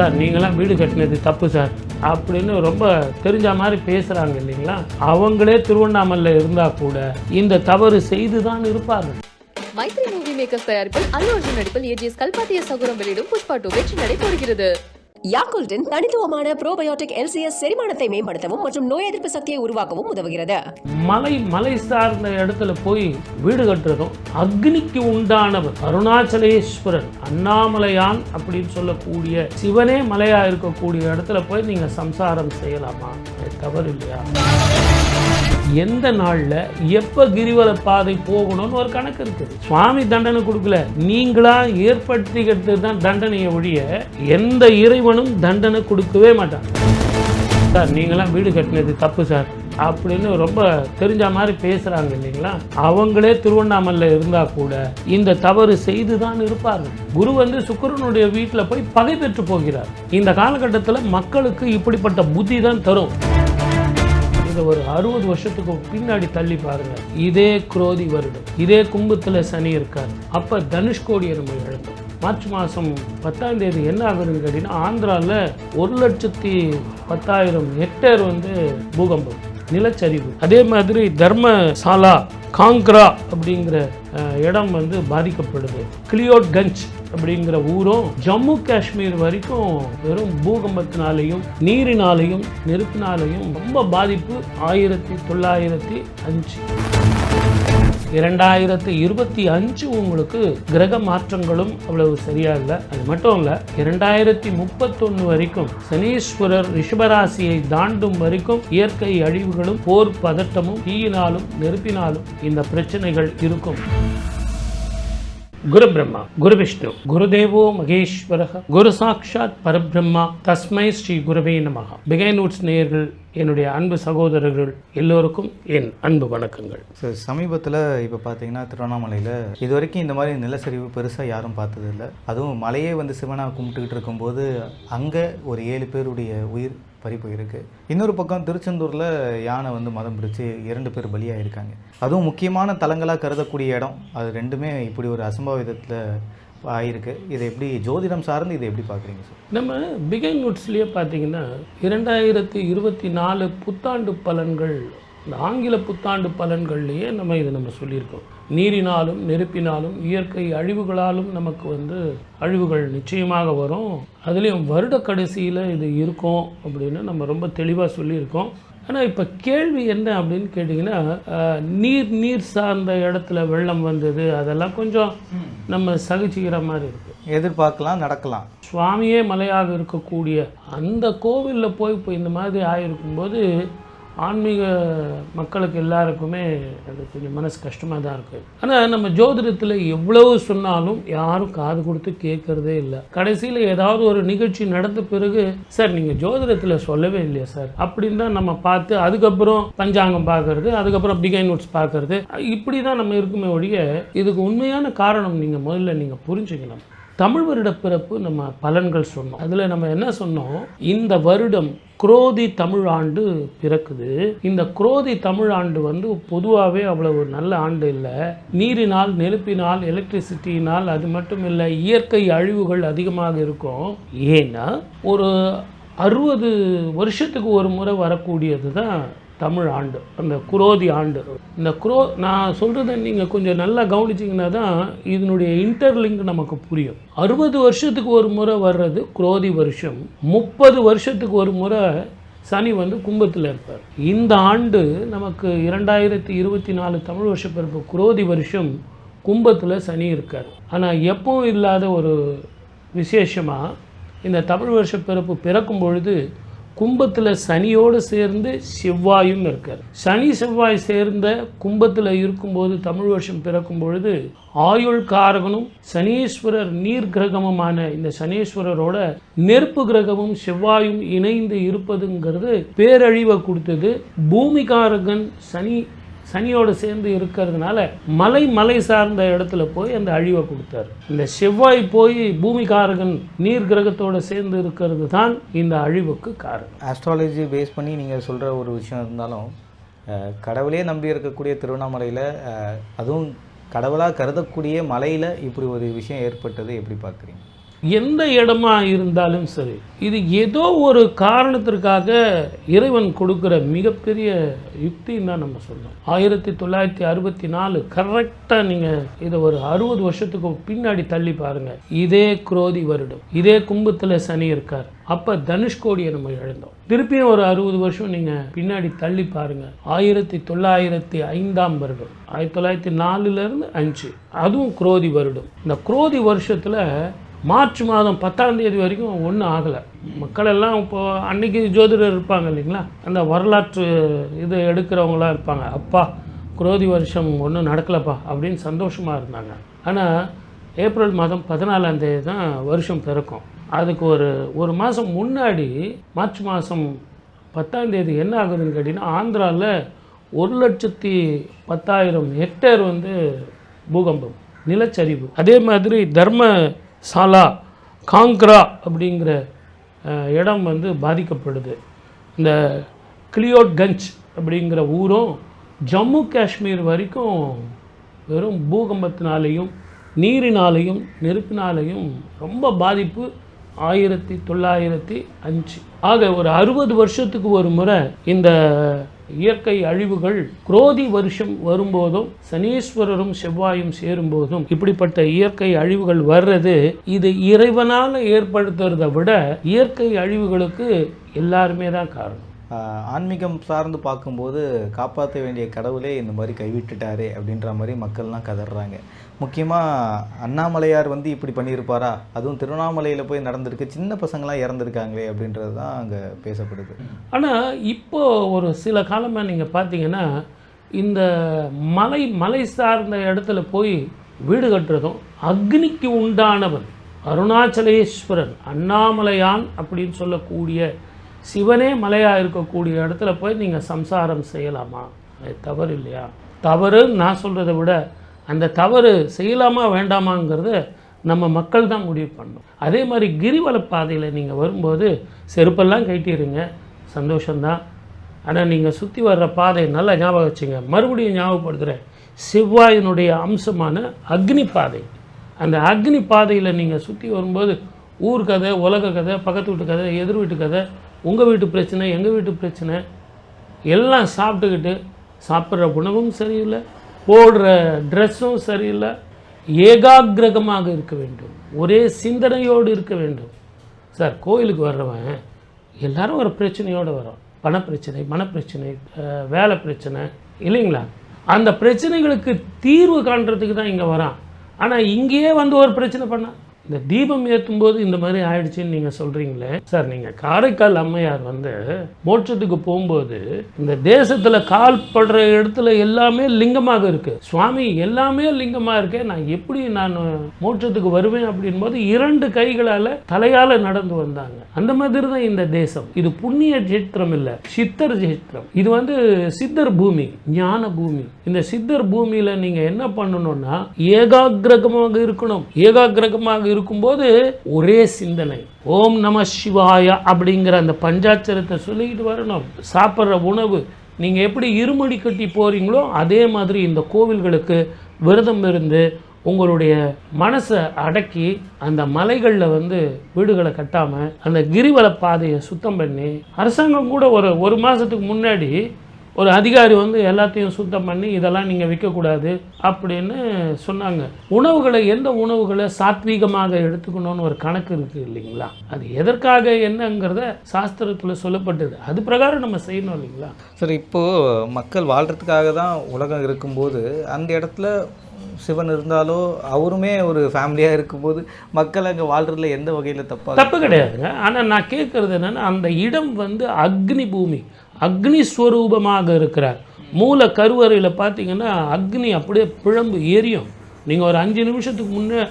Sir நீங்களாம் வீடு கட்டினது தப்பு சார் அப்படின்னு ரொம்ப தெரிஞ்ச மாதிரி பேசுகிறாங்க இல்லைங்களா? அவங்களே திருவண்ணாமலையில் இருந்தால் கூட இந்த தவறு செய்து தான் இருப்பார்கள். மைத்ரி மூவி மேக்கர்ஸ் தயாரிப்பில் அல்லு அர்ஜுன் நடிப்பில் ஏஜிஎஸ் கல்பாத்திய சகுரம் வெளியிடும் புஷ்பா 2 வெற்றி நடைபெறுகிறது. யாக்குல்டின் தனித்துவமான ப்ரோபயோட்டிக் எல்சிஎஸ் செரிமானத்தை மேம்படுத்தவும் மற்றும் நோய் எதிர்ப்பு சக்தியை உருவாக்கவும் உதவுகிறது. மலை சார்ந்த இடத்துல போய் வீடு கட்டுறதும் அக்னிக்கு உண்டானவர் அருணாச்சலேஸ்வரர் அண்ணாமலையான் அப்படின்னு சொல்லக்கூடிய சிவனே மலையா இருக்கக்கூடிய இடத்துல போய் நீங்க சம்சாரம் செய்யலாமா? தவறு இல்லையா? எந்த நாள்ல எப்ப கிரிவல பாதை போகணும்னு ஒரு கணக்கு இருக்குது. சுவாமி தண்டனை கொடுக்கல, நீங்களா ஏற்படுத்திக்கிறது தான் தண்டனையை ஒழிய எந்த இறைவனும் தண்டனை கொடுக்கவே மாட்டான். சார் நீங்களாம் வீடு கட்டினது தப்பு சார் அப்படின்னு ரொம்ப தெரிஞ்ச மாதிரி பேசுறாங்க இல்லைங்களா? அவங்களே திருவண்ணாமலையில் இருந்தா கூட இந்த தவறு செய்து தான் இருப்பார்கள். குரு சுக்கிரனுடைய வீட்டில் போய் பகை பெற்று போகிறார். இந்த காலகட்டத்தில் மக்களுக்கு இப்படிப்பட்ட புத்தி தான் தரும். இதை ஒரு 60 வருஷத்துக்கு பின்னாடி தள்ளி பாருங்க. இதே குரோதி வருடம், இதே கும்பத்தில் சனி இருக்காரு. அப்போ தனுஷ்கோடியை நம்ம இழந்தோம். மார்ச் மாதம் 10ஆம் தேதி என்ன ஆகுதுன்னு கேட்டீங்கன்னா, ஆந்திராவில் 1,10,000 ஹெக்டேர் பூகம்பம், நிலச்சரிவு. அதே மாதிரி தர்மசாலா காங்க்ரா அப்படிங்கிற இடம் பாதிக்கப்படுது. கிளியோட்கஞ்ச் அப்படிங்கிற ஊரும் ஜம்மு காஷ்மீர் வரைக்கும் வெறும் பூகம்பத்தினாலையும் நீரினாலையும் நெருப்பினாலையும் ரொம்ப பாதிப்பு. 1905 2025 உங்களுக்கு கிரக மாற்றங்களும் அவ்வளவு சரியா இல்லை. அது மட்டும் இல்லை, 2031 வரைக்கும் சனீஸ்வரர் ரிஷபராசியை தாண்டும் வரைக்கும் இயற்கை அழிவுகளும் போர் பதட்டமும் தீயினாலும் நெருப்பினாலும் இந்த பிரச்சனைகள் இருக்கும். குரு பிரம்மா குரு விஷ்ணு குருதேவோ மகேஸ்வரः குரு சாட்சாத் பரபிரம்மா தஸ்மை ஸ்ரீ குருவே நமஹ. பிகைன் வுட்ஸ் நேயர்கள், என்னுடைய அன்பு சகோதரர்கள் எல்லோருக்கும் என் அன்பு வணக்கங்கள். ஸோ சமீபத்தில் இப்போ பார்த்தீங்கன்னா திருவண்ணாமலையில் இது வரைக்கும் இந்த மாதிரி நிலச்சரிவு பெருசாக யாரும் பார்த்ததில்லை. அதுவும் மலையே சிவனாக கும்பிட்டுக்கிட்டு இருக்கும்போது அங்கே ஒரு 7 பேருடைய உயிர் பறிப்பு இருக்குது. இன்னொரு பக்கம் திருச்செந்தூரில் யானை மதம் பிடிச்சி 2 பேர் பலியாக இருக்காங்க. அதுவும் முக்கியமான தலங்களாக கருதக்கூடிய இடம், அது ரெண்டுமே இப்படி ஒரு அசம்பாவிதத்தில் ஆகிருக்கு. இதை எப்படி ஜோதிடம் சார்ந்து இதை எப்படி பார்க்குறீங்க சார்? நம்ம பிகைன் வுட்ஸ்லேயே பார்த்தீங்கன்னா 2024 புத்தாண்டு பலன்கள், இந்த ஆங்கில புத்தாண்டு பலன்கள்லேயே நம்ம சொல்லியிருக்கோம். நீரினாலும் நெருப்பினாலும் இயற்கை அழிவுகளாலும் நமக்கு அழிவுகள் நிச்சயமாக வரும். அதுலேயும் வருட கடைசியில் இது இருக்கும் அப்படின்னு நம்ம ரொம்ப தெளிவாக சொல்லியிருக்கோம். ஆனால் இப்போ கேள்வி என்ன அப்படின்னு கேட்டிங்கன்னா, நீர் சார்ந்த இடத்துல வெள்ளம் வந்தது, அதெல்லாம் கொஞ்சம் நம்ம சகிச்சுக்கிற மாதிரி இருக்குது. எதிர்பார்க்கலாம், நடக்கலாம். சுவாமியே மலையாக இருக்கக்கூடிய அந்த கோவிலில் போய் இப்போ இந்த மாதிரி ஆகிருக்கும்போது ஆன்மீக மக்களுக்கு எல்லாருக்குமே அது கொஞ்சம் மனசு கஷ்டமாக தான் இருக்குது. ஆனால் நம்ம ஜோதிடத்தில் எவ்வளவு சொன்னாலும் யாரும் காது கொடுத்து கேட்குறதே இல்லை. கடைசியில் ஏதாவது ஒரு நிகழ்ச்சி நடந்த பிறகு, சார் நீங்கள் ஜோதிடத்தில் சொல்லவே இல்லையா சார் அப்படின்னு தான் நம்ம பார்த்து, அதுக்கப்புறம் பஞ்சாங்கம் பார்க்கறது, அதுக்கப்புறம் பிகைன் வுட்ஸ் பார்க்கறது, இப்படி தான் நம்ம இருக்குமே ஒழிய இதுக்கு உண்மையான காரணம் நீங்கள் முதல்ல புரிஞ்சுக்கணும். தமிழ் வருட பிறப்பு நம்ம பலன்கள் சொன்னோம். அதில் நம்ம என்ன சொன்னோம், இந்த வருடம் குரோதி தமிழ் ஆண்டு பிறக்குது. இந்த குரோதி தமிழ் ஆண்டு பொதுவாகவே அவ்வளவு நல்ல ஆண்டு இல்லை. நீரினால் நெருப்பினால் எலக்ட்ரிசிட்டினால், அது மட்டும் இல்லை இயற்கை அழிவுகள் அதிகமாக இருக்கும். ஏன்னா ஒரு 60 வருஷத்துக்கு ஒரு முறை வரக்கூடியது தான் தமிழ் ஆண்டு, அந்த குரோதி ஆண்டு. இந்த நான் சொல்கிறத நீங்கள் கொஞ்சம் நல்லா கவனிச்சிங்கன்னா தான் இதனுடைய இன்டர்லிங்க் நமக்கு புரியும். 60 வருஷத்துக்கு ஒரு முறை வர்றது குரோதி வருஷம், 30 வருஷத்துக்கு ஒரு முறை சனி கும்பத்தில் இருப்பார். இந்த ஆண்டு நமக்கு 2024 தமிழ் வருஷ பிறப்பு குரோதி வருஷம் கும்பத்தில் சனி இருக்கார். ஆனால் எப்பவும் இல்லாத ஒரு விசேஷமாக இந்த தமிழ் வருஷ பிறப்பு பிறக்கும் பொழுது கும்பத்தில் சனியோடு சேர்ந்து செவ்வாயும் இருக்கார். சனி செவ்வாய் சேர்ந்த கும்பத்தில் இருக்கும்போது தமிழ் வருஷம் பிறக்கும் பொழுது ஆயுள் காரகனும் சனீஸ்வரர் நீர் கிரகமுமான இந்த சனீஸ்வரரோட நெருப்பு கிரகமும் செவ்வாயும் இணைந்து இருப்பதுங்கிறது பேரழிவை கொடுத்தது. பூமிகாரகன் சனியோடு சேர்ந்து இருக்கிறதுனால மலை சார்ந்த இடத்துல போய் அந்த அழிவை கொடுத்தார். இந்த செவ்வாய் போய் பூமிகாரகன் நீர் கிரகத்தோடு சேர்ந்து இருக்கிறது தான் இந்த அழிவுக்கு காரணம். ஆஸ்ட்ராலஜி பேஸ் பண்ணி நீங்கள் சொல்கிற ஒரு விஷயம் இருந்தாலும், கடவுளே நம்பி இருக்கக்கூடிய திருவண்ணாமலையில், அதுவும் கடவுளாக கருதக்கூடிய மலையில் இப்படி ஒரு விஷயம் ஏற்பட்டது எப்படி பார்க்குறீங்க? எந்த இடமா இருந்தாலும் சரி, இது ஏதோ ஒரு காரணத்திற்காக இறைவன் கொடுக்குற மிகப்பெரிய யுக்தின்னு தான் நம்ம சொல்லணும். 1964 கரெக்டாக நீங்கள் இதை ஒரு 60 வருஷத்துக்கு பின்னாடி தள்ளி பாருங்கள். இதே குரோதி வருடம், இதே கும்பத்தில் சனி இருக்கார். அப்போ தனுஷ்கோடியை நம்ம இழந்தோம். திருப்பியும் ஒரு 60 வருஷம் நீங்கள் பின்னாடி தள்ளி பாருங்கள். 1905 வருடம், 1904 5, அதுவும் குரோதி வருடம். இந்த குரோதி வருஷத்தில் மார்ச் மாதம் 10ஆம் தேதி வரைக்கும் ஒன்றும் ஆகலை. மக்கள் எல்லாம் இப்போது அன்றைக்கி ஜோதிடர் இருப்பாங்க இல்லைங்களா, அந்த வரலாற்று இது எடுக்கிறவங்களாம் இருப்பாங்க. அப்பா குரோதி வருஷம் ஒன்றும் நடக்கலப்பா அப்படின்னு சந்தோஷமாக இருந்தாங்க. ஆனால் ஏப்ரல் மாதம் 14ஆம் தேதி தான் வருஷம் பிறக்கும். அதுக்கு ஒரு மாதம் முன்னாடி மார்ச் மாதம் 10ஆம் தேதி என்ன ஆகுதுன்னு கேட்டிங்கன்னா, ஆந்திராவில் 1,10,000 ஹெக்டேர் பூகம்பம், நிலச்சரிவு. அதே மாதிரி தர்மசாலா காங்க்ரா அப்படிங்கிற இடம் பாதிக்கப்படுது. இந்த கிளியோட்கஞ்ச் அப்படிங்கிற ஊரும் ஜம்மு காஷ்மீர் வரைக்கும் வெறும் பூகம்பத்தினாலேயும் நீரினாலேயும் நெருப்பினாலேயும் ரொம்ப பாதிப்பு. 1905 ஆக ஒரு 60 வருஷத்துக்கு ஒரு முறை இந்த இயற்கை அழிவுகள் குரோதி வருஷம் வரும்போதும் சனீஸ்வரரும் செவ்வாயும் சேரும்போதும் இப்படிப்பட்ட இயற்கை அழிவுகள் வர்றது இது இறைவனால் ஏற்படுத்துறதை விட இயற்கை அழிவுகளுக்கு எல்லாருமே தான் காரணம். ஆன்மீகம் சார்ந்து பார்க்கும்போது காப்பாற்ற வேண்டிய கடவுளே இந்த மாதிரி கைவிட்டுட்டாரே அப்படின்ற மாதிரி மக்கள்லாம் கதறாங்க. முக்கியமாக அண்ணாமலையார் இப்படி பண்ணியிருப்பாரா, அதுவும் திருவண்ணாமலையில் போய் நடந்திருக்கு, சின்ன பசங்களாம் இறந்துருக்காங்களே அப்படின்றது தான் அங்கே பேசப்படுது. ஆனால் இப்போது ஒரு சில காலமாக நீங்கள் பார்த்தீங்கன்னா இந்த மலை சார்ந்த இடத்துல போய் வீடு கட்டுறதும் அக்னிக்கு உண்டானவன் அருணாச்சலேஸ்வரன் அண்ணாமலையான் அப்படின்னு சொல்லக்கூடிய சிவனே மலையாக இருக்கக்கூடிய இடத்துல போய் நீங்கள் சம்சாரம் செய்யலாமா? அது தவறு இல்லையா? தவறுன்னு நான் சொல்கிறத விட அந்த தவறு செய்யலாமா வேண்டாமாங்கிறத நம்ம மக்கள் தான் முடிவு பண்ணணும். அதே மாதிரி கிரிவல பாதையில் நீங்கள் வரும்போது செருப்பெல்லாம் கட்டிடுங்க, சந்தோஷம்தான். ஆனால் நீங்கள் சுற்றி வர்ற பாதை நல்லா ஞாபகம் வச்சுங்க. மறுபடியும் ஞாபகப்படுத்துகிறேன், செவ்வாயினுடைய அம்சமான அக்னி பாதை. அந்த அக்னி பாதையில் நீங்கள் சுற்றி வரும்போது ஊர் கதை, உலக கதை, பக்கத்து வீட்டு கதை, எதிர் வீட்டு கதை, உங்கள் வீட்டு பிரச்சனை, எங்கள் வீட்டு பிரச்சனை எல்லாம் சாப்பிட்டுக்கிட்டு, சாப்பிட்ற உணவும் சரியில்லை, போடுற ட்ரெஸ்ஸும் சரியில்லை. ஏகாகிரகமாக இருக்க வேண்டும், ஒரே சிந்தனையோடு இருக்க வேண்டும். சார், கோயிலுக்கு வர்றவன் எல்லாரும் ஒரு பிரச்சனையோடு வரோம். பணப்பிரச்சனை, மனப்பிரச்சனை, வேலை பிரச்சனை இல்லைங்களா? அந்த பிரச்சனைகளுக்கு தீர்வு காண்றதுக்கு தான் இங்கே வரான். ஆனால் இங்கேயே ஒரு பிரச்சனை பண்ணால் இந்த தீபம் ஏற்றும் போது இந்த மாதிரி ஆயிடுச்சுன்னு நீங்கள் சொல்கிறீங்களே சார். நீங்கள் காரைக்கால் அம்மையார் மோட்சத்துக்கு போகும்போது இந்த தேசத்தில் கால் படுற இடத்துல எல்லாமே லிங்கமாக இருக்குது. சுவாமி எல்லாமே லிங்கமாக இருக்கே, நான் எப்படி நான் மோட்சத்துக்கு வருவேன் அப்படின் போது 2 கைகளால் தலையால் நடந்து வந்தாங்க. அந்த மாதிரி தான் இந்த தேசம். இது புண்ணிய ஜேத்திரம் இல்லை, சித்தர் ஜேத்திரம். இது சித்தர் பூமி, ஞான பூமி. இந்த சித்தர் பூமியில் நீங்கள் என்ன பண்ணணும்னா ஏகாகிரகமாக இருக்கணும். ஏகாகிரகமாக இருக்கும்போது ஒரே சிந்தனை, ஓம் நம சிவாய அப்படிங்கிற அந்த பஞ்சாட்சரத்தை சொல்லிக்கிட்டு வரணும். சாப்பிட்ற உணவு நீங்கள் எப்படி இருமுடி கட்டி போகிறீங்களோ அதே மாதிரி இந்த கோவில்களுக்கு விரதம் இருந்து உங்களுடைய மனசை அடக்கி அந்த மலைகளில் வீடுகளை கட்டாமல் அந்த கிரிவல பாதையை சுத்தம் பண்ணி, அரசாங்கம் கூட ஒரு மாதத்துக்கு முன்னாடி ஒரு அதிகாரி எல்லாத்தையும் சுத்தம் பண்ணி இதெல்லாம் நீங்கள் விற்கக்கூடாது அப்படின்னு சொன்னாங்க. உணவுகளை, எந்த உணவுகளை சாத்வீகமாக எடுத்துக்கணும்னு ஒரு கணக்கு இருக்குது இல்லைங்களா? அது எதற்காக என்னங்கிறத சாஸ்திரத்தில் சொல்லப்பட்டது. அது பிரகாரம் நம்ம செய்யணும் இல்லைங்களா? சரி, இப்போது மக்கள் வாழ்கிறதுக்காக தான் உலகம் இருக்கும்போது அந்த இடத்துல சிவன் இருந்தாலோ அவருமே ஒரு ஃபேமிலியாக இருக்கும்போது மக்கள் அங்கே வாழ்கிறதுல எந்த வகையில் தப்பு கிடையாதுங்க. ஆனால் நான் கேட்குறது என்னென்னா, அந்த இடம் அக்னி பூமி, அக்னி ஸ்வரூபமாக இருக்கிறார். மூல கருவறையில் பார்த்தீங்கன்னா அக்னி அப்படியே பிழம்பு எரியும். நீங்கள் ஒரு 5 நிமிஷத்துக்கு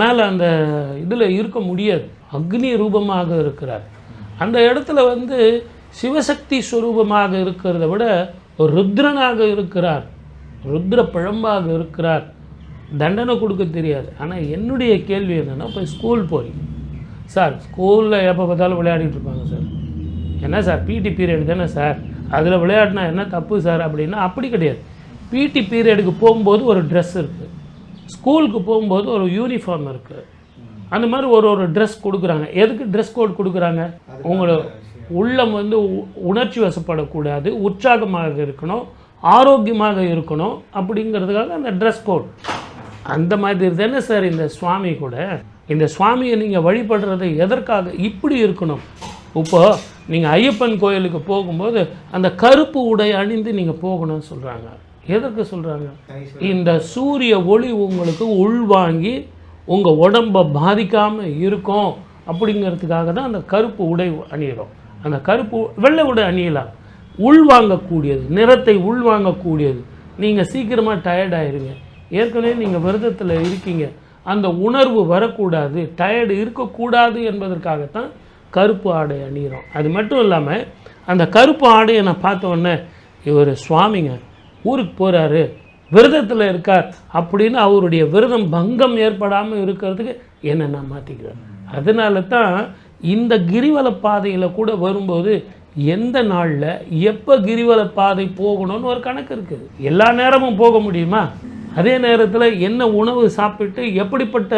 மேலே அந்த இதில் இருக்க முடியாது. அக்னி ரூபமாக இருக்கிறார். அந்த இடத்துல சிவசக்தி ஸ்வரூபமாக இருக்கிறத விட ருத்ரனாக இருக்கிறார், ருத்ர பிழம்பாக இருக்கிறார். தண்டனை கொடுக்க தெரியாது. ஆனால் என்னுடைய கேள்வி என்னென்னா, இப்போ ஸ்கூல் போகிறீங்க சார், ஸ்கூலில் எப்போ பார்த்தாலும் விளையாடிட்டு இருப்பாங்க சார். என்ன சார், பிடி பீரியட் தானே சார், அதில் விளையாடினா என்ன தப்பு சார் அப்படின்னா அப்படி கிடையாது. பிடி பீரியடுக்கு போகும்போது ஒரு ட்ரெஸ் இருக்குது, ஸ்கூலுக்கு போகும்போது ஒரு யூனிஃபார்ம் இருக்குது. அந்த மாதிரி ஒரு ட்ரெஸ் கொடுக்குறாங்க. எதுக்கு ட்ரெஸ் கோட் கொடுக்குறாங்க? உங்களை உள்ளம் வந்து உணர்ச்சி வசப்படக்கூடாது, உற்சாகமாக இருக்கணும், ஆரோக்கியமாக இருக்கணும் அப்படிங்கிறதுக்காக அந்த ட்ரெஸ் கோட். அந்த மாதிரி தானே சார் இந்த சுவாமி கூட. இந்த சுவாமியை நீங்கள் வழிபடுறது எதற்காக இப்படி இருக்கணும்? இப்போது நீங்கள் ஐயப்பன் கோயிலுக்கு போகும்போது அந்த கருப்பு உடை அணிந்து நீங்கள் போகணும்னு சொல்கிறாங்க. எதற்கு சொல்கிறாங்க? இந்த சூரிய ஒளி உங்களுக்கு உள்வாங்கி உங்கள் உடம்பை பாதிக்காமல் இருக்கும் அப்படிங்கிறதுக்காக தான் அந்த கருப்பு உடை அணியிறோம். அந்த கருப்பு வெள்ளை உடை அணியலாம், உள்வாங்கக்கூடியது, நிறத்தை உள்வாங்கக்கூடியது. நீங்கள் சீக்கிரமாக டயர்ட் ஆயிருங்க. ஏற்கனவே நீங்கள் விரதத்தில் இருக்கீங்க, அந்த உணர்வு வரக்கூடாது, டயர்டு இருக்கக்கூடாது என்பதற்காகத்தான் கருப்பு ஆடை அணிகிறோம். அது மட்டும் இல்லாமல் அந்த கருப்பு ஆடையை நான் பார்த்த உடனே இவர் சுவாமிங்க ஊருக்கு போகிறாரு, விரதத்தில் இருக்கார் அப்படின்னு அவருடைய விரதம் பங்கம் ஏற்படாமல் இருக்கிறதுக்கு என்னை நான் மாற்றிக்கிறேன். அதனால தான் இந்த கிரிவல பாதையில் கூட வரும்போது எந்த நாளில் எப்போ கிரிவல பாதை போகணும்னு ஒரு கணக்கு இருக்குது. எல்லா நேரமும் போக முடியுமா? அதே நேரத்தில் என்ன உணவு சாப்பிட்டு எப்படிப்பட்ட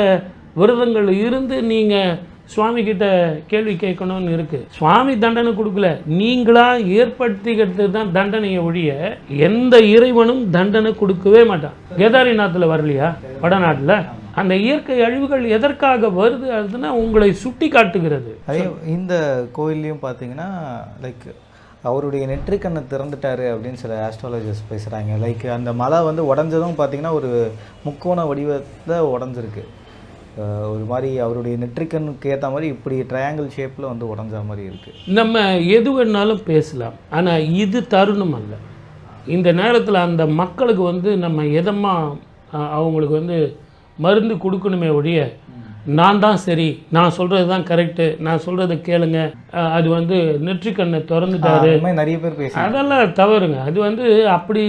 விரதங்கள் இருந்து நீங்கள் சுவாமிகிட்ட கேள்வி கேட்கணும்னு இருக்குது. சுவாமி தண்டனை கொடுக்கல, நீங்களாக ஏற்படுத்திக்கிறது தான் தண்டனையை ஒழிய எந்த இறைவனும் தண்டனை கொடுக்கவே மாட்டான். கேதாரிநாத்தில் வரலையா வடநாட்டில்? அந்த இயற்கை அழிவுகள் எதற்காக வருது அதுன்னா உங்களை சுட்டி காட்டுகிறது. அதே இந்த கோயில்லையும் பார்த்தீங்கன்னா லைக் அவருடைய நெற்றிக்கண்ணை திறந்துட்டாரு அப்படின்னு சில ஆஸ்ட்ராலஜர்ஸ் பேசுகிறாங்க. லைக் அந்த மலை வந்து உடஞ்சதும் பார்த்தீங்கன்னா ஒரு முக்கோண வடிவத்தில் உடஞ்சிருக்கு. ஒரு மாதிரி அவருடைய நெற்றிக்கண்ணுக்கு ஏற்ற மாதிரி இப்படி ட்ரையாங்கிள் ஷேப்பில் வந்து உடஞ்ச மாதிரி இருக்குது. நம்ம எது வேணாலும் பேசலாம், ஆனால் இது தருணம் அல்ல. இந்த நேரத்தில் அந்த மக்களுக்கு வந்து நம்ம எதமாக அவங்களுக்கு வந்து மருந்து கொடுக்கணுமே ஒழிய நான் தான் சரி, நான் சொல்கிறது தான் கரெக்டு, நான் சொல்கிறத கேளுங்க, அது வந்து நெற்றிக்கண்ணை திறந்துட்டாரு, நிறைய பேர் பேச, அதெல்லாம் தவறுங்க. அது வந்து அப்படி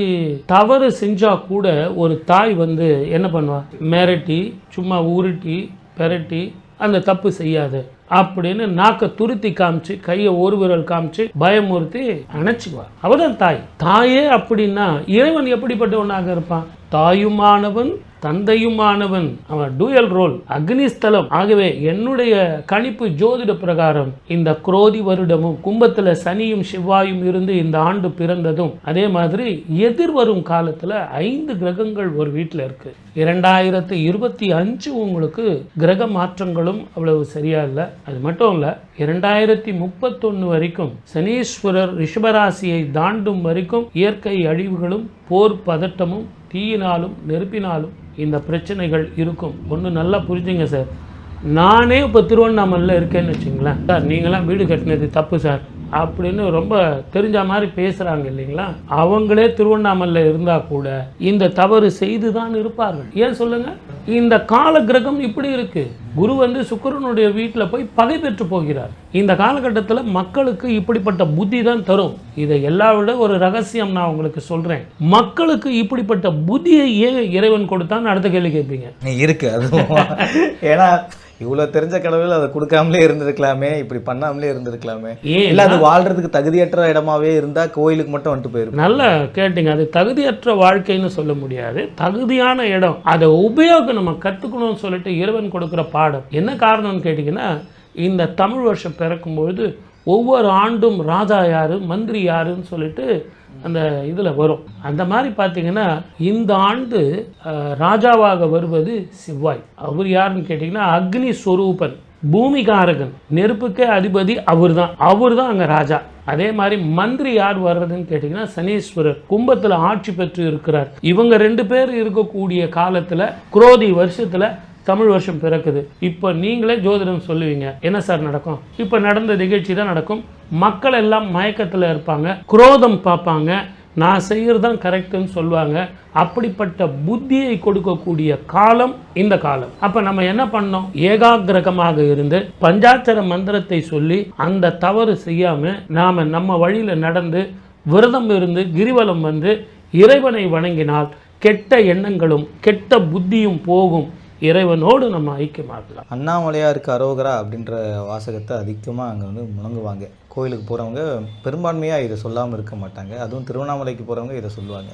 தவறு செஞ்சால் கூட ஒரு தாய் வந்து என்ன பண்ணுவா? மிரட்டி, சும்மா உருட்டி பெரட்டி அந்த தப்பு செய்யாது அப்படின்னு நாக்கை துருத்தி காமிச்சு, கையை ஒரு விரல் காமிச்சு பயமுறுத்தி அணைச்சிக்குவா. அவதான் தாய். தாயே அப்படின்னா இறைவன் எப்படிப்பட்டவனாக இருப்பான்? தாயுமானவன் தந்தையுமானவன். அவன் டூயல் ரோல், அக்னிஸ்தலம். ஆகவே என்னுடைய கணிப்பு ஜோதிட பிரகாரம் இந்த குரோதி வருடமும் கும்பத்தில் சனியும் செவ்வாயும் இருந்து இந்த ஆண்டு பிறந்ததும், அதே மாதிரி எதிர்வரும் காலத்தில் 5 கிரகங்கள் ஒரு வீட்டில் இருக்கு. 2025 உங்களுக்கு கிரக மாற்றங்களும் அவ்வளவு சரியா இல்லை. அது மட்டும் இல்லை, 2031 வரைக்கும் சனீஸ்வரர் ரிஷபராசியை தாண்டும் வரைக்கும் இயற்கை அழிவுகளும் போர் பதட்டமும் தீயினாலும் நெருப்பினாலும் இந்த பிரச்சனைகள் இருக்கும். ஒன்று நல்லா புரிஞ்சுங்க சார். நானே இப்போ திருவண்ணாமலையில் இருக்கேன்னு வச்சுங்களேன், சார் நீங்களாம் வீடு கட்டினது தப்பு சார் அப்படின்னு ரொம்ப தெரிஞ்ச மாதிரி பேசுகிறாங்க இல்லைங்களா? அவங்களே திருவண்ணாமலையில் இருந்தால் கூட இந்த தவறு செய்து தான் இருப்பார்கள். ஏன் சொல்லுங்க? இந்த கால கிரகம் இப்படி இருக்கு. குரு வந்து சுக்கிரனுடைய வீட்டில் போய் பகை பெற்று போகிறார். இந்த காலகட்டத்தில் மக்களுக்கு இப்படிப்பட்ட புத்தி தான் தரும். இதை எல்லா விட ஒரு ரகசியம் நான் உங்களுக்கு சொல்கிறேன். மக்களுக்கு இப்படிப்பட்ட புத்தியை ஏன் இறைவன் கொடுத்தான்னு அடுத்த கேள்வி கேட்பீங்க. இருக்கு அதுவும். ஏன்னா இவ்வளோ தெரிஞ்ச கடவுள் அதை கொடுக்காமலே இருந்திருக்கலாமே, இப்படி பண்ணாமலே இருந்திருக்கலாமே. இல்லை அது வாழ்றதுக்கு தகுதியற்ற இடமாவே இருந்தால் கோயிலுக்கு மட்டும் வந்துட்டு போயிடும். நல்லா கேட்டீங்க. அது தகுதியற்ற வாழ்க்கைன்னு சொல்ல முடியாது, தகுதியான இடம். அதை உபயோகம் நம்ம கற்றுக்கணும்னு சொல்லிட்டு இறைவன் கொடுக்குற பாடம். என்ன காரணம்னு கேட்டிங்கன்னா, இந்த தமிழ் வருஷம் பிறக்கும்பொழுது ஒவ்வொரு ஆண்டும் ராஜா யார், மந்திரி யாருன்னு சொல்லிட்டு அந்த இதில் வரும். அந்த மாதிரி பார்த்தீங்கன்னா இந்த ஆண்டு ராஜாவாக வருவது செவ்வாய். அவர் யாருன்னு கேட்டிங்கன்னா அக்னி ஸ்வரூபன், பூமிகாரகன், நெருப்புக்கே அதிபதி அவர் தான் அங்கே ராஜா. அதே மாதிரி மந்திரி யார் வர்றதுன்னு கேட்டிங்கன்னா சனீஸ்வரர், கும்பத்தில் ஆட்சி பெற்று இருக்கிறார். இவங்க 2 பேர் இருக்கக்கூடிய காலத்தில் குரோதி வருஷத்தில் தமிழ் வருஷம் பிறக்குது. இப்போ நீங்களே ஜோதிடம் சொல்லுவீங்க, என்ன சார் நடக்கும்? இப்போ நடந்த நிகழ்ச்சி தான் நடக்கும். மக்கள் எல்லாம் மயக்கத்தில் இருப்பாங்க, குரோதம் பார்ப்பாங்க, நான் செய்கிறது தான் கரெக்டுன்னு சொல்லுவாங்க. அப்படிப்பட்ட புத்தியை கொடுக்கக்கூடிய காலம் இந்த காலம். அப்போ நம்ம என்ன பண்ணோம்? ஏகாகிரகமாக இருந்து பஞ்சாட்சர மந்திரத்தை சொல்லி அந்த தவறு செய்யாமல் நாம் நம்ம வழியில் நடந்து விரதம் இருந்து கிரிவலம் வந்து இறைவனை வணங்கினால் கெட்ட எண்ணங்களும் கெட்ட புத்தியும் போகும். இறைவனோடு நம்ம ஐக்கியமாகலாம். அண்ணாமலையாருக்கு அரோகரா அப்படின்ற வாசகத்தை அதிகமாக அங்கே வந்து முழங்குவாங்க. கோயிலுக்கு போகிறவங்க பெரும்பான்மையாக இதை சொல்லாமல் இருக்க மாட்டாங்க. அதுவும் திருவண்ணாமலைக்கு போகிறவங்க இதை சொல்லுவாங்க.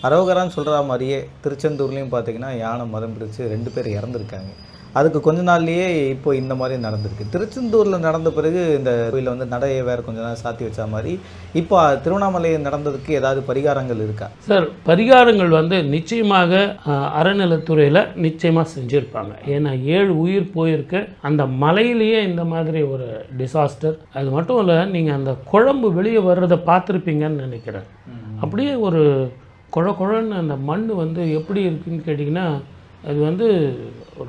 அரோகரான்னு சொல்கிற மாதிரியே திருச்செந்தூர்லேயும் பார்த்திங்கன்னா யானை மதம் பிடிச்சு 2 பேர் இறந்துருக்காங்க. அதுக்கு கொஞ்ச நாள்லயே இப்போ இந்த மாதிரி நடந்திருக்கு. திருச்செந்தூரில் நடந்த பிறகு இந்த கோயிலில் வந்து நடையை வேறு கொஞ்ச நாள் சாத்தி வச்ச மாதிரி இப்போ திருவண்ணாமலையில் நடந்ததுக்கு ஏதாவது பரிகாரங்கள் இருக்கா? சார், பரிகாரங்கள் வந்து நிச்சயமாக அறநிலைத்துறையில் நிச்சயமாக செஞ்சுருப்பாங்க. ஏன்னா 7 உயிர் போயிருக்கு அந்த மலையிலேயே இந்த மாதிரி ஒரு டிசாஸ்டர். அது மட்டும் இல்லை, நீங்கள் அந்த குழம்பு வெளியே வர்றதை பார்த்துருப்பீங்கன்னு நினைக்கிறேன். அப்படியே ஒரு குழன்னு அந்த மண் வந்து எப்படி இருக்குன்னு கேட்டிங்கன்னா, அது வந்து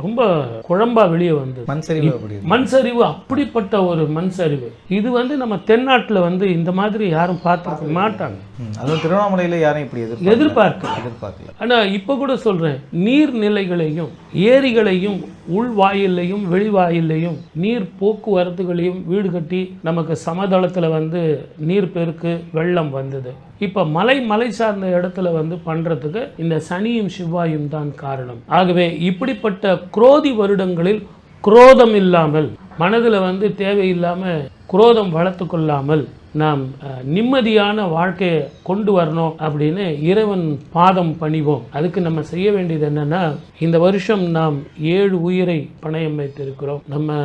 ரொம்ப குழம்பா வெளியே வந்து மண் சரிவு, அப்படிப்பட்ட ஒரு மண் சரிவு. இது வந்து நம்ம தென்னாட்டில் வந்து இந்த மாதிரி யாரும் பார்த்துருக்க மாட்டாங்க. அதுவும் திருவண்ணாமலையில் யாரும் இப்படி எதிர்பார்க்கல. ஆனால் இப்போ கூட சொல்கிறேன், நீர்நிலைகளையும் ஏரிகளையும் உள்வாயிலையும் வெளிவாயிலையும் நீர் போக்குவரத்துகளையும் வீடு கட்டி நமக்கு சமதளத்தில் வந்து நீர் பெருக்கு வெள்ளம் வந்தது. இப்போ மலை சார்ந்த இடத்துல வந்து பண்ணுறதுக்கு இந்த சனியும் செவ்வாயும் தான் காரணம். ஆகவே இப்படிப்பட்ட குரோதி வருடங்களில் குரோதம் இல்லாமல், மனதில் வந்து தேவையில்லாமல் குரோதம் வளர்த்து கொள்ளாமல் நாம் நிம்மதியான வாழ்க்கையை கொண்டு வரணும் அப்படின்னு இறைவன் பாதம் பணிவோம். அதுக்கு நம்ம செய்ய வேண்டியது என்னன்னா, இந்த வருஷம் நாம் 7 உயிரை பணயம் வைத்திருக்கிறோம். நம்ம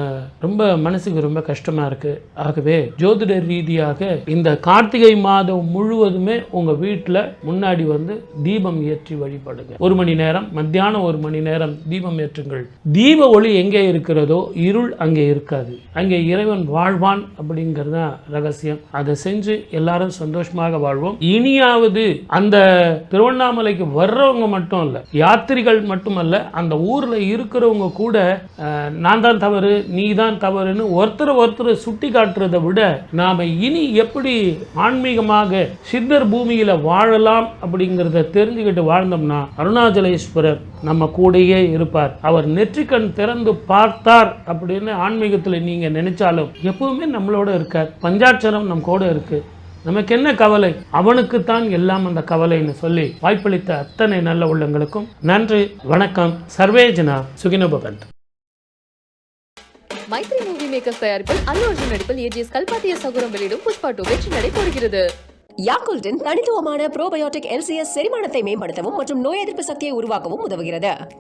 ரொம்ப மனசுக்கு ரொம்ப கஷ்டமா இருக்கு. ஆகவே ஜோதிட ரீதியாக இந்த கார்த்திகை மாதம் முழுவதுமே உங்க வீட்டில் முன்னாடி வந்து தீபம் ஏற்றி வழிபடுங்க. 1 மணி நேரம், மத்தியானம் 1 மணி நேரம் தீபம் ஏற்றுங்கள். தீப ஒளி எங்கே இருக்கிறதோ இருள் அங்கே இருக்காது. அங்கே இறைவன் வாழ்வான் அப்படிங்கிறது தான் ரகசியம். அதை செஞ்சு எல்லாரும் சந்தோஷமாக வாழ்வோம். இனியாவது அந்த திருவண்ணாமலைக்கு வர்றவங்க மட்டும் இல்ல, யாத்திரிகள் மட்டுமல்ல, அந்த ஊர்ல இருக்கிறவங்க கூட நான் தான் தவறு, நீ தான் தவறுன்னு ஒருத்தரை சுட்டி காட்டுறதை விட நாம இனி எப்படி ஆன்மீகமாக சித்தர் பூமியில வாழலாம் அப்படிங்கிறத தெரிஞ்சுக்கிட்டு வாழ்ந்தோம்னா அருணாச்சலேஸ்வரர் நம்ம கூடயே இருப்பார். அவர் நெற்றிக்கண் திறந்து பார்த்தார் அப்படின்னு ஆன்மீகத்தில் நீங்க நினைச்சாலும் எப்பவுமே நம்மளோட இருக்கார். பஞ்சாட்சரம் நம்ம கூட இருக்கு. நமக்கு என்ன கவலை? அவனுக்குத்தான் எல்லாம் அந்த கவலைன்னு சொல்லி வாய்ப்பளித்த அத்தனை நல்ல உள்ளங்களுக்கும் நன்றி, வணக்கம். சர்வேஜனா சுகினோ பவந்து. மைத்ரி மூவி மேக்கர்ஸ் தயாரிப்பில் அல்லு அர்ஜுன் நடிப்பில் ஏஜிஎஸ் கல்பாத்திய சகுரம் வெளியிடும் புஷ்பா 2 வெற்றி நடை போடுகிறது. யாக்குல்டின் தனித்துவமான ப்ரோபயோட்டிக் LCS செரிமானத்தை மேம்படுத்தவும் மற்றும் நோய் எதிர்ப்பு சக்தியை உருவாக்கவும் உதவுகிறது.